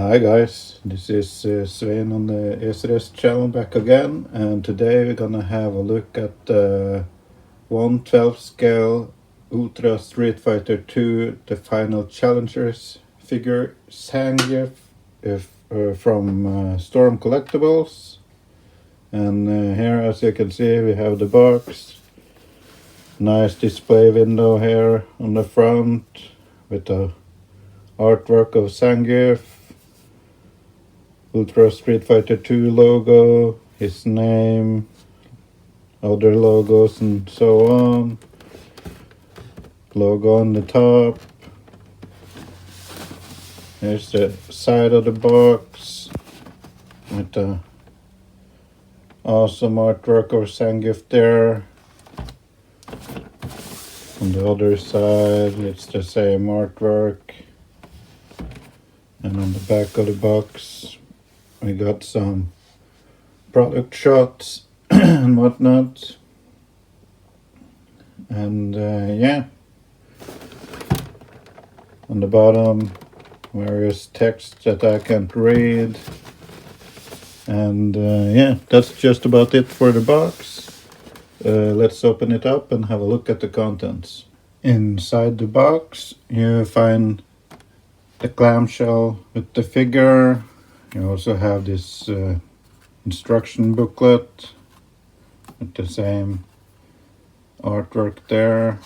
Hi guys, this is Svein on the ESRS channel back again, and today we're gonna have a look at the 1/12 scale Ultra Street Fighter 2 The Final Challengers figure Zangief from Storm Collectibles. And here, as you can see, we have the box. Nice display window here on the front with the artwork of Zangief, Ultra Street Fighter 2 logo, his name, other logos and so on. Logo on the top. Here's the side of the box with the awesome artwork of Zangief there. On the other side it's the same artwork. And on the back of the box we got some product shots and whatnot. And yeah, on the bottom various text that I can't read. And yeah, that's just about it for the box. Let's open it up and have a look at the contents. Inside the box you find the clamshell with the figure. You also have this instruction booklet with the same artwork there,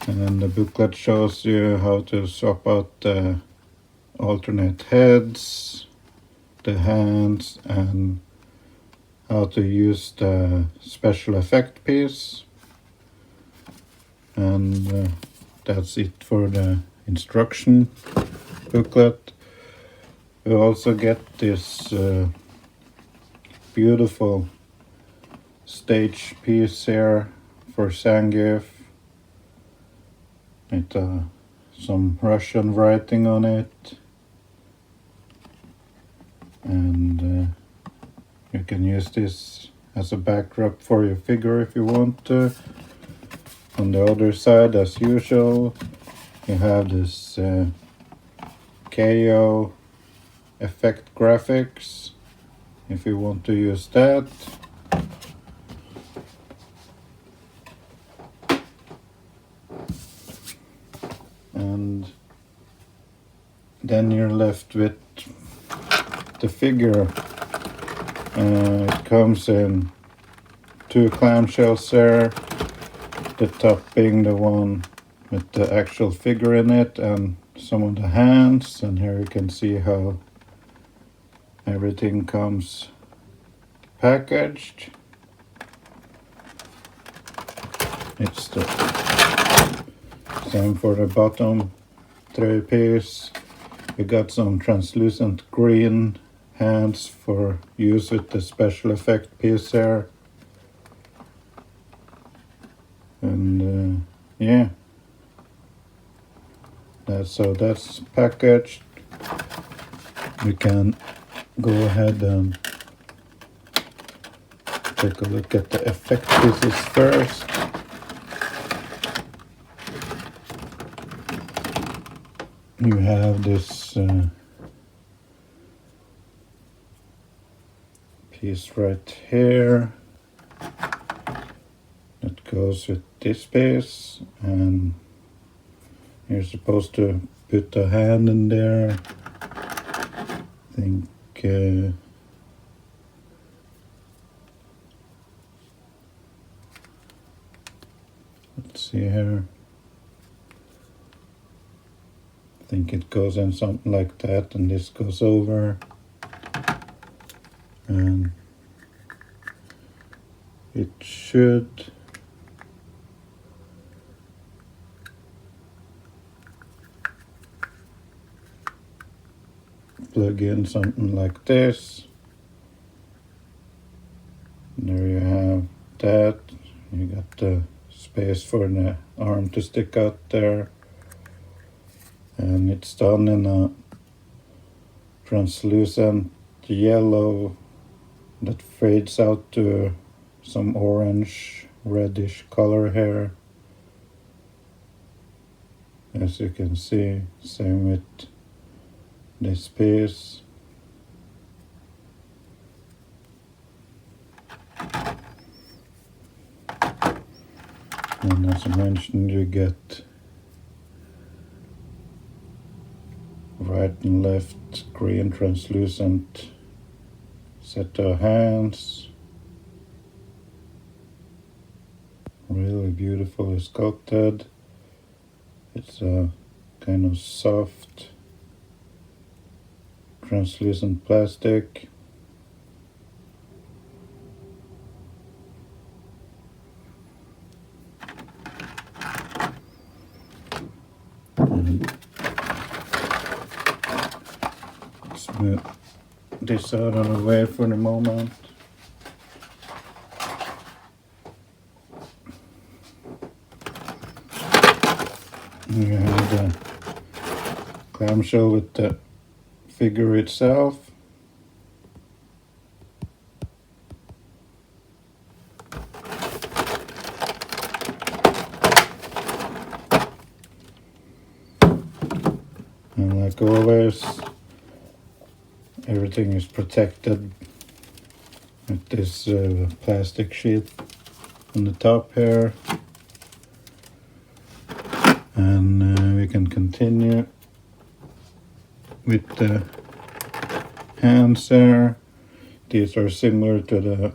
and then the booklet shows you how to swap out the alternate heads, the hands, and how to use the special effect piece. And that's it for the instruction booklet. We also get this beautiful stage piece here for Zangief with some Russian writing on it, and you can use this as a backdrop for your figure if you want to. On the other side, as usual, you have this KO effect graphics if you want to use that. And then you're left with the figure. It comes in two clamshells there, the top being the one with the actual figure in it and some of the hands. And here you can see how everything comes packaged. It's the same for the bottom tray piece. We got some translucent green hands for use with the special effect piece there. And yeah, that's how that's packaged. We can go ahead and take a look at the effect pieces first. You have this piece right here that goes with this piece, and you're supposed to put a hand in there. I think let's see here. I think it goes in something like that, and this goes over, and it should plug in something like this. There you have that. You got the space for the arm to stick out there, and it's done in a translucent yellow that fades out to some orange reddish color here, as you can see. Same with this piece. And as I mentioned, you get right and left green translucent set of hands. Really beautifully sculpted. It's a kind of soft translucent plastic. Let's move this out of the way for the moment. You have the clamshell with the figure itself. And like always, everything is protected with this plastic sheet on the top here. And we can continue with the hands there. These are similar to the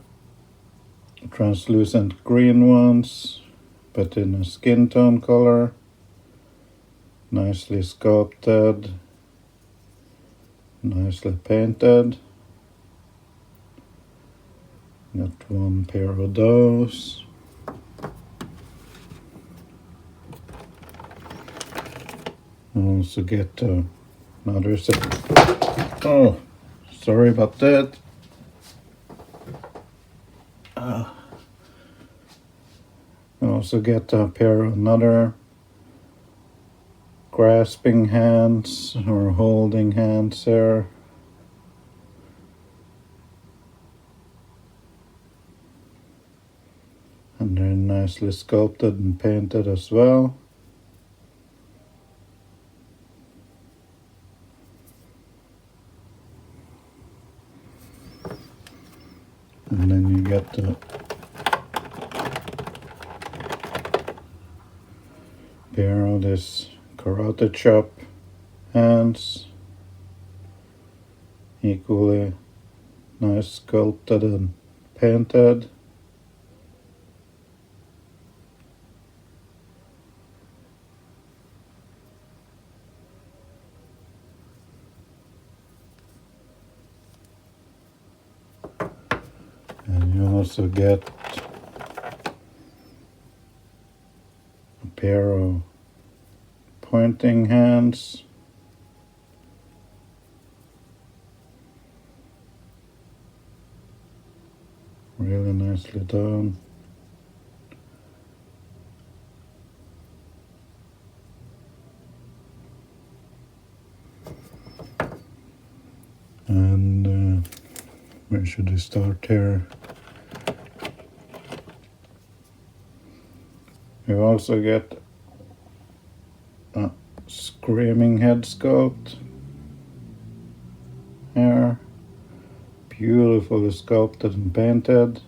translucent green ones, but in a skin tone color. Nicely sculpted, nicely painted. Got one pair of those. Also get another set. Oh, sorry about that. Also get a pair of another grasping hands or holding hands there. And they're nicely sculpted and painted as well. And then you get the pair of this karate chop hands, equally nice sculpted and painted. And you also get a pair of pointing hands. Really nicely done. And where should we start here? You also get a screaming head sculpt here. Beautifully sculpted and painted.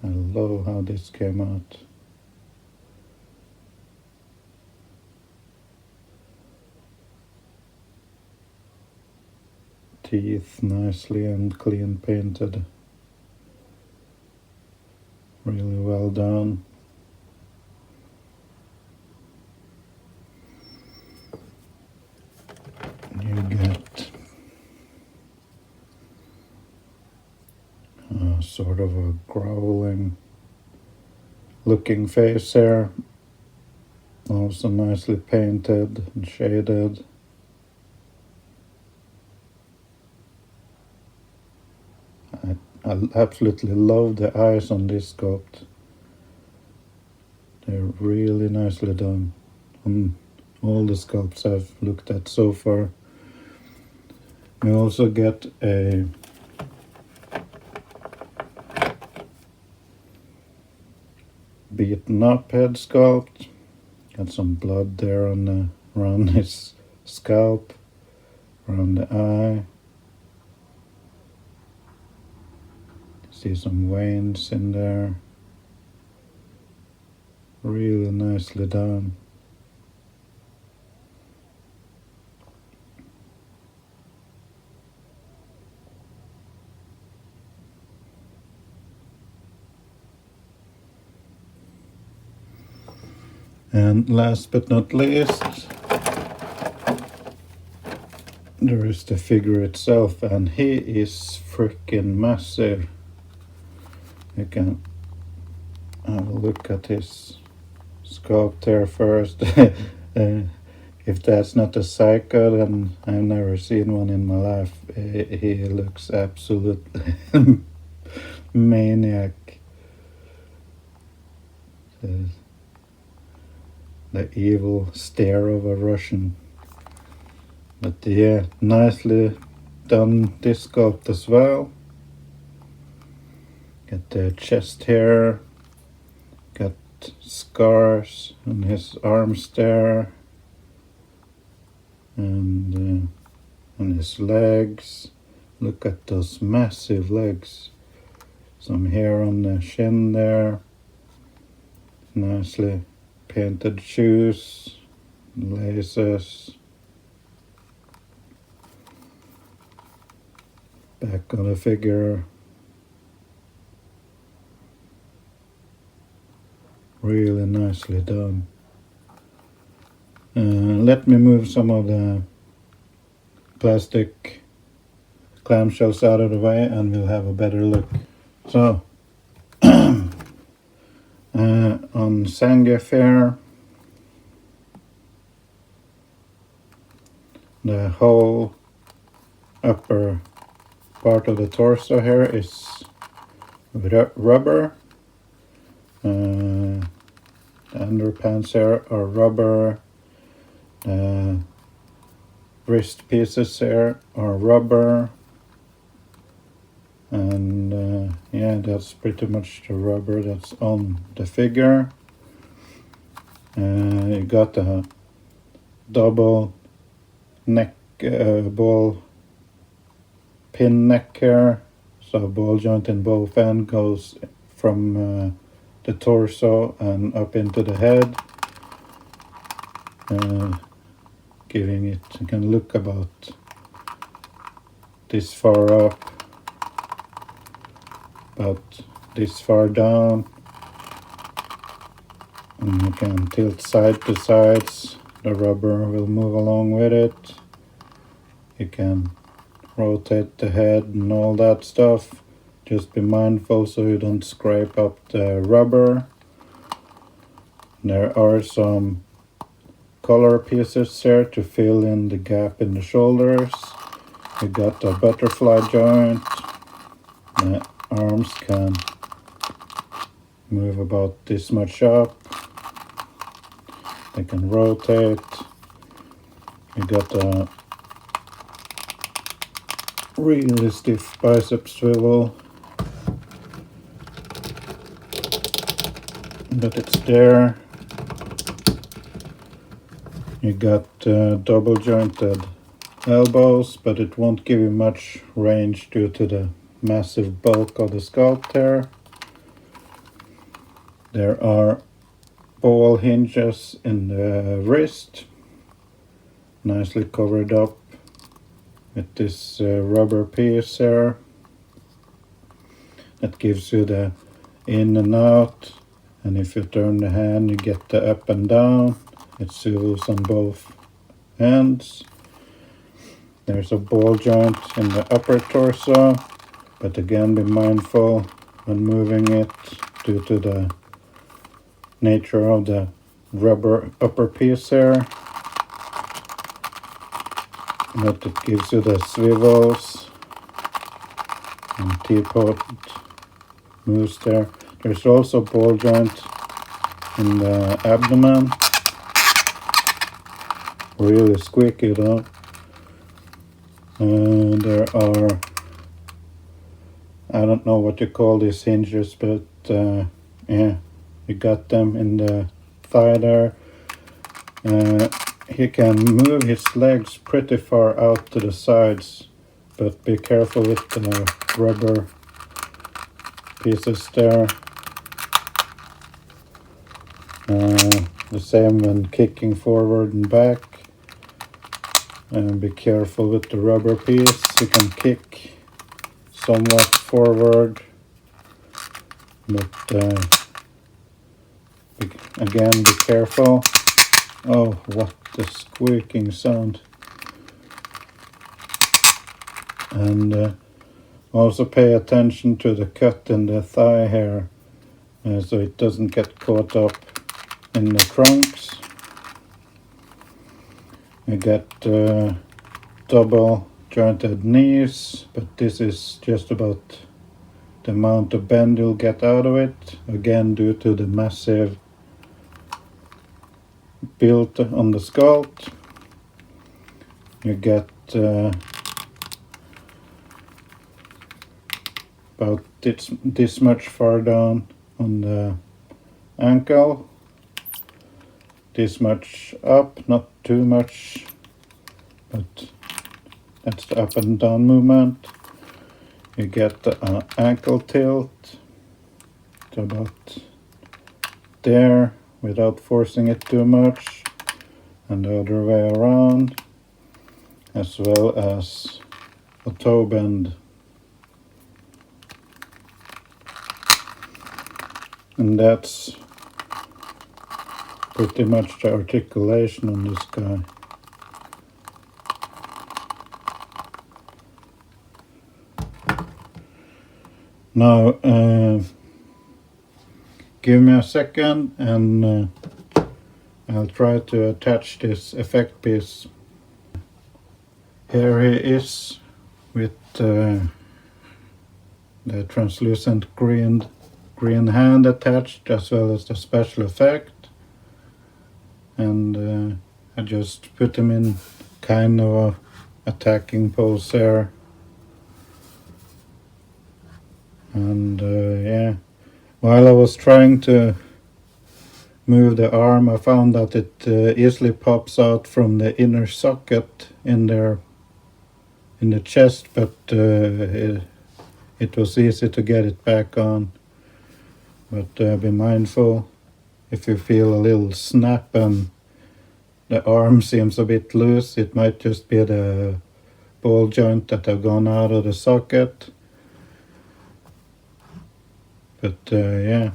I love how this came out. Teeth nicely and clean painted. Really well done. You get sort of a growling looking face there. Also nicely painted and shaded. I absolutely love the eyes on this sculpt. They're really nicely done on all the sculpts I've looked at so far. You also get a beaten up head sculpt. Got some blood there on the around his scalp, around the eye. See some veins in there. Really nicely done. And last but not least, there is the figure itself, and he is freaking massive. You can have a look at his sculpt there first. If that's not a psycho, then I've never seen one in my life. He looks absolutely maniac. The evil stare of a Russian. But yeah, nicely done this sculpt as well. Got the chest hair, got scars on his arms there, and on his legs. Look at those massive legs. Some hair on the shin there. Nicely painted shoes, laces. Back on the figure. Really nicely done. Let me move some of the plastic clamshells out of the way and we'll have a better look. So, on Zangief here, the whole upper part of the torso here is rubber. The underpants here are rubber. The wrist pieces here are rubber. And yeah, that's pretty much the rubber that's on the figure. You got a double neck ball pin neck here, so ball joint in both ends goes from the torso and up into the head, giving it, you can look about this far up, about this far down, and you can tilt side to sides. The rubber will move along with it. You can rotate the head and all that stuff. Just be mindful so you don't scrape up the rubber. There are some color pieces here to fill in the gap in the shoulders. You got a butterfly joint. The arms can move about this much up. They can rotate. You got a really stiff bicep swivel, but it's there. You got double jointed elbows, but it won't give you much range due to the massive bulk of the sculpt there. There are ball hinges in the wrist, nicely covered up with this rubber piece here that gives you the in and out, and if you turn the hand you get the up and down. It swivels on both ends. There's a ball joint in the upper torso, but again be mindful when moving it due to the nature of the rubber upper piece here. But it gives you the swivels and teapot moves there. There's also ball joint in the abdomen. Really squeaky though. There are, I don't know what you call these hinges, but yeah, you got them in the thigh there. he can move his legs pretty far out to the sides, but be careful with the rubber pieces there. The same when kicking forward and back. And be careful with the rubber piece. You can kick somewhat forward, but again, be careful. Oh, what a squeaking sound. And also pay attention to the cut in the thigh here, so it doesn't get caught up in the trunks. You get double jointed knees, but this is just about the amount of bend you'll get out of it, again due to the massive build on the sculpt. You get about this much far down on the ankle, this much up, not too much, but that's the up and down movement. You get the ankle tilt to about there without forcing it too much, and the other way around, as well as a toe bend. And that's pretty much the articulation on this guy. Now, give me a second and I'll try to attach this effect piece. Here he is with the translucent green hand attached, as well as the special effect. And I just put him in kind of a attacking pose there. And yeah, while I was trying to move the arm, I found that it easily pops out from the inner socket in there in the chest, but it was easy to get it back on. But be mindful, if you feel a little snap and the arm seems a bit loose, it might just be the ball joint that have gone out of the socket. But yeah,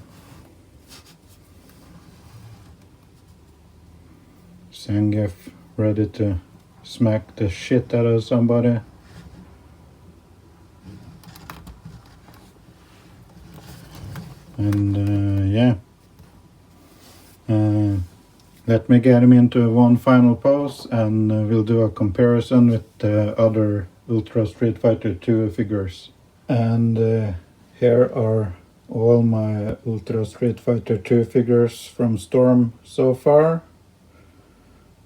Zangief ready to smack the shit out of somebody. And yeah, let me get him into one final pose, and we'll do a comparison with the other Ultra Street Fighter 2 figures. And here are all my Ultra Street Fighter 2 figures from Storm so far.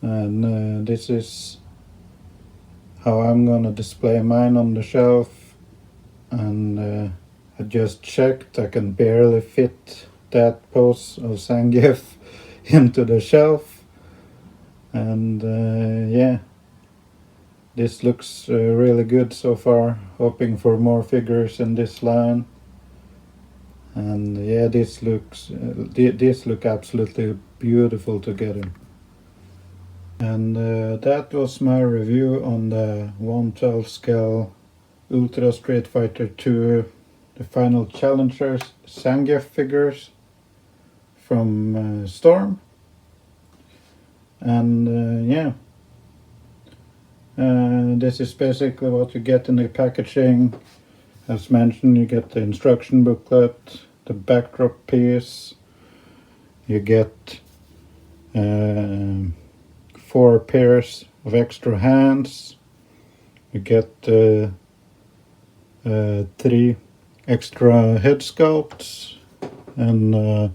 And this is how I'm gonna display mine on the shelf. And I just checked, I can barely fit that pose of Zangief into the shelf. And yeah, this looks really good so far. Hoping for more figures in this line. And yeah, this look absolutely beautiful together. And that was my review on the 1/12 scale Ultra Street Fighter 2, the final challengers Zangief figures from Storm. And yeah, this is basically what you get in the packaging. As mentioned, you get the instruction booklet, the backdrop piece, you get 4 pairs of extra hands, you get 3 extra head sculpts, and a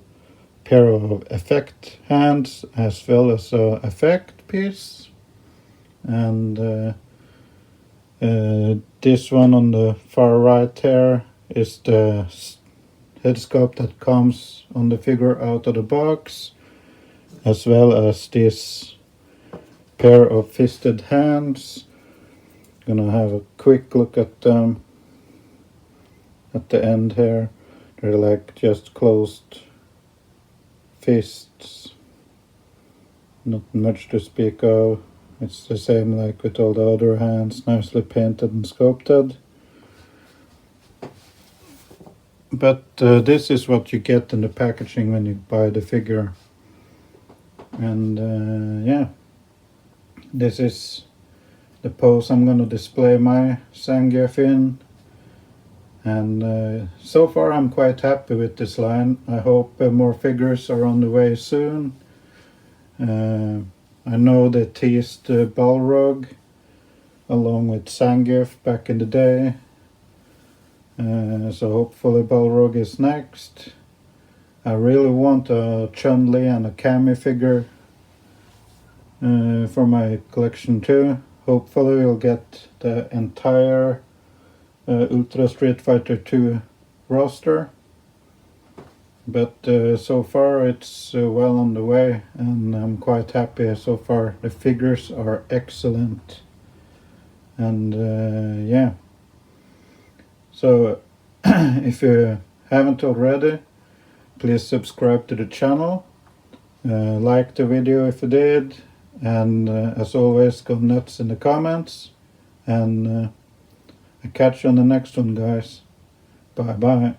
pair of effect hands, as well as a effect piece. And this one on the far right here is the head sculpt that comes on the figure out of the box, as well as this pair of fisted hands. Gonna have a quick look at them at the end here. They're like just closed fists. Not much to speak of. It's the same like with all the other hands, nicely painted and sculpted. But this is what you get in the packaging when you buy the figure. And yeah, this is the pose I'm going to display my Zangief in. And so far I'm quite happy with this line. I hope more figures are on the way soon. I know they teased Balrog along with Zangief back in the day. So hopefully Balrog is next. I really want a Chun-Li and a Cammy figure for my collection too. Hopefully we'll get the entire Ultra Street Fighter 2 roster. But so far it's well on the way, and I'm quite happy so far. The figures are excellent. And yeah. So if you haven't already, please subscribe to the channel. Like the video if you did. And as always, go nuts in the comments. And I'll catch you on the next one, guys. Bye bye.